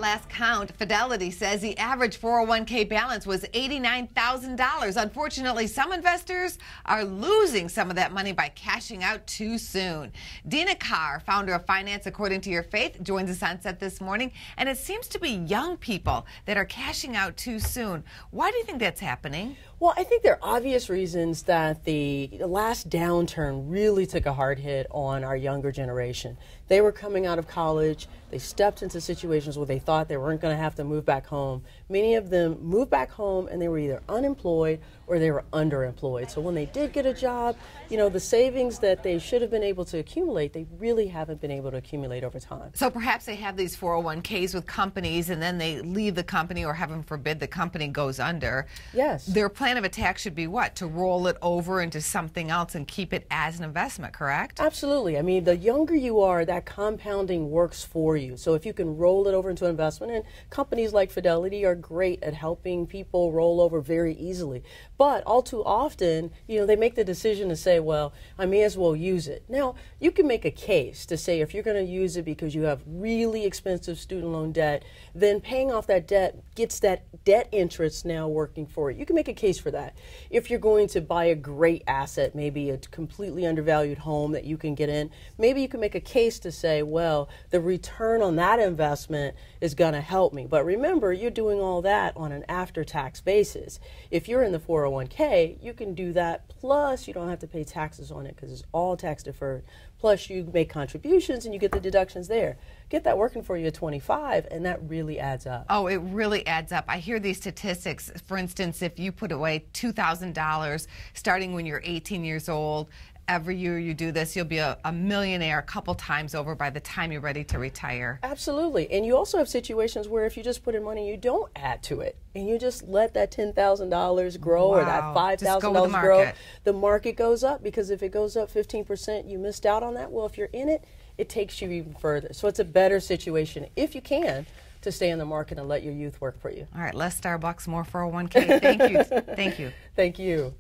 last count, Fidelity says the average 401k balance was $89,000. Unfortunately, some investors are losing some of that money by cashing out too soon. Deena Carr, founder of Finance According to Your Faith, joins us on set this morning, and it seems to be young people that are cashing out too soon. Why do you think that's happening? Well, I think there are obvious reasons that the last downturn really took a hard hit on our younger generation. They were coming out of college. They stepped into situations where they thought they weren't going to have to move back home. Many of them moved back home and they were either unemployed or they were underemployed. So when they did get a job, the savings that they should have been able to accumulate, they really haven't been able to accumulate over time. So perhaps they have these 401ks with companies and then they leave the company, or heaven forbid, the company goes under. Yes. Their plan of attack should be what? To roll it over into something else and keep it as an investment, correct? Absolutely. I mean, the younger you are, that compounding works for you. So if you can roll it over into an investment, and companies like Fidelity are great at helping people roll over very easily. But all too often, they make the decision to say, well, I may as well use it. Now, you can make a case to say if you're going to use it because you have really expensive student loan debt, then paying off that debt gets that debt interest now working for you. You can make a case for that. If you're going to buy a great asset, maybe a completely undervalued home that you can get in, maybe you can make a case to say, well, the return on that investment is going to help me. But remember, you're doing all that on an after-tax basis. If you're in the 401k, you can do that, plus you don't have to pay taxes on it because it's all tax deferred. Plus you make contributions and you get the deductions there. Get that working for you at 25, and that really adds up. Oh, it really adds up. I hear these statistics. For instance, if you put away $2,000 starting when you're 18 years old, every year you do this, you'll be a millionaire a couple times over by the time you're ready to retire. Absolutely. And you also have situations where if you just put in money, you don't add to it, and you just let that $10,000 grow. Wow. Or that $5,000 grow. The market goes up, because if it goes up 15%, you missed out on that. Well, if you're in it, it takes you even further. So it's a better situation, if you can, to stay in the market and let your youth work for you. All right, less Starbucks, more 401k. Thank you. Thank you. Thank you.